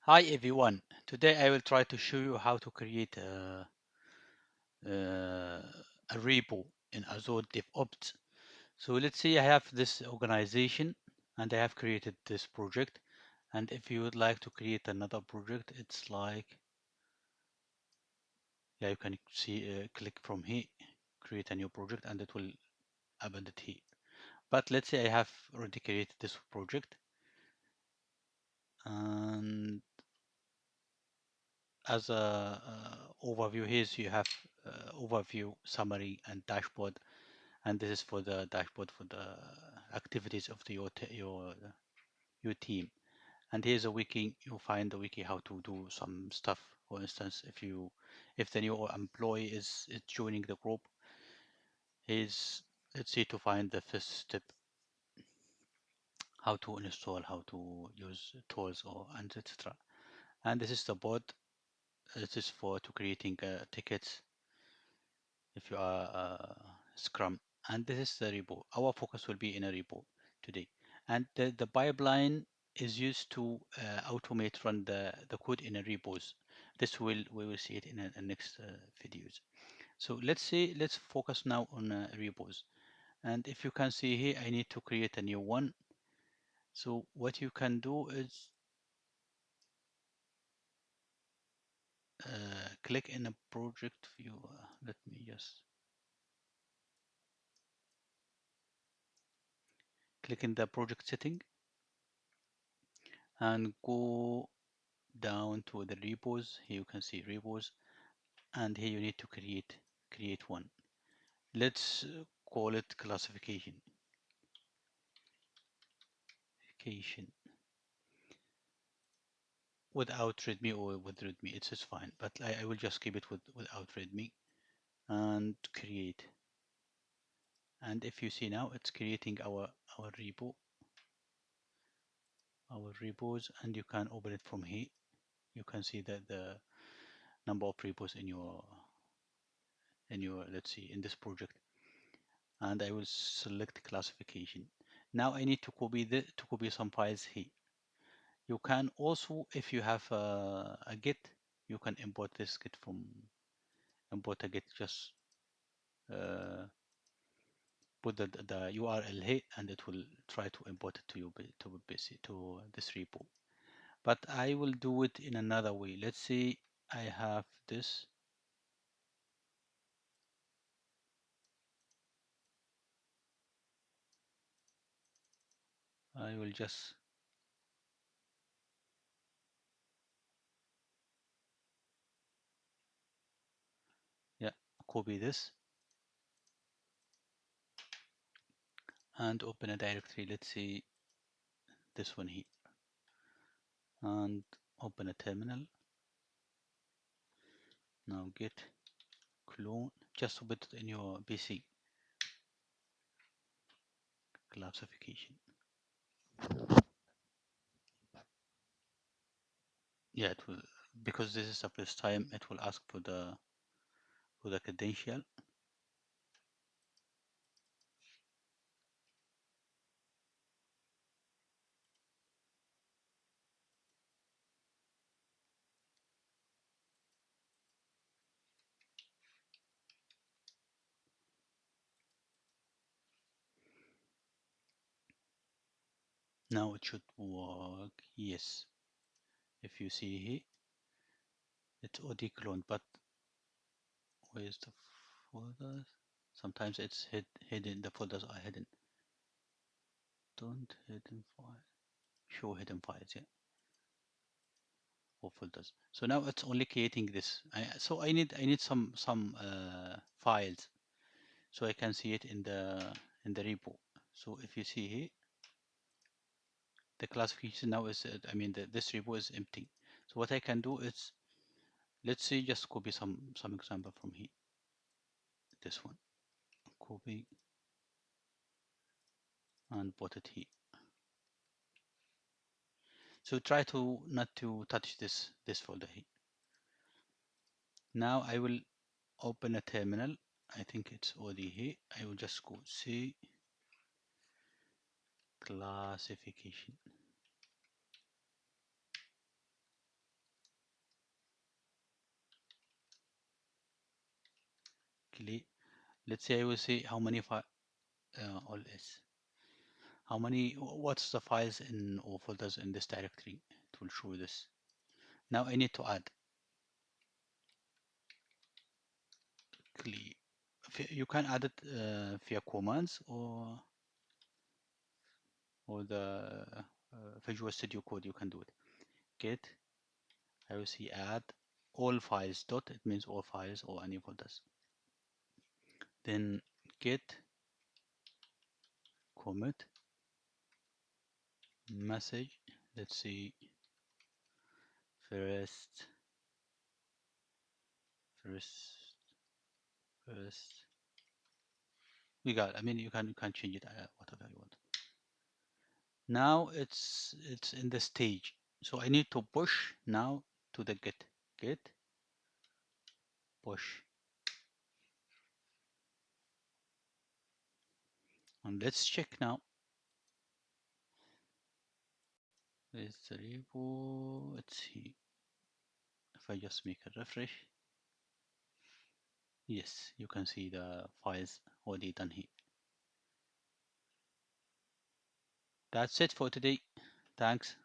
Hi everyone. Today I will try to show you how to create a repo in Azure DevOps. So let's say I have this organization and I have created this project. And if you would like to create another project, it's like, yeah, you can see, click from here, create a new project, and it will open it here. But let's say I have already created this project, and as a overview here, so you have overview, summary, and dashboard. And this is for the dashboard for the activities of your team. And here's a wiki. You find the wiki how to do some stuff. For instance, if the new employee is joining the group, here's, let's see, to find the first step, how to install, how to use tools, or and etc. And this is the board. This is for to creating tickets if you are Scrum. And this is the repo. Our focus will be in a repo today. And the pipeline is used to automate run the code in a repos. This we will see it in the next videos. So let's focus now on repos. And if you can see here, I need to create a new one. So what you can do is click in a project view. Let me just click in the project setting and go down to the repos. Here you can see repos, and here you need to create one. Let's call it classification without readme or with readme. It's just fine, but I will just keep it without readme and create. And if you see now, it's creating our repo, our repos, and you can open it from here. You can see that the number of repos in your, let's see, in this project. And I will select classification. Now I need to copy some files here. You can also, if you have a Git, you can import this Git from import a Git. Just uh, put the URL here, and it will try to import it to to this repo. But I will do it in another way. Let's say I have this. I will just, yeah, copy this and open a directory. Let's see this one here, and open a terminal. Now git clone. Just put it in your PC. Classification. Yeah, it will, because this is the first time, it will ask for the credential. Now it should work. Yes. If you see here, it's OD clone, but where's the folders? Sometimes it's hidden. The folders are hidden. Don't hidden file. Show hidden files, yeah, or folders. So now it's only creating this. So I need some files so I can see it in the repo. So if you see here, the classification now is, this repo is empty. So what I can do is, let's say, just copy some example from here. This one, copy and put it here. So try to not to touch this folder here. Now I will open a terminal. I think it's already here. I will just go C classification. Let's say I will see how many all is how many what's the files in or folders in this directory. It will show this. Now I need to add clear. You can add it via commands or the Visual Studio Code. You can do it. Git I will see add all files dot, it means all files or any folders. Then git commit message. Let's see first first first. We got. I mean, you can change it whatever you want. Now it's in the stage. So I need to push now to the git push, and let's check now. Is the repo? Let's see if I just make a refresh. Yes, you can see the files already done here. That's it for today. Thanks.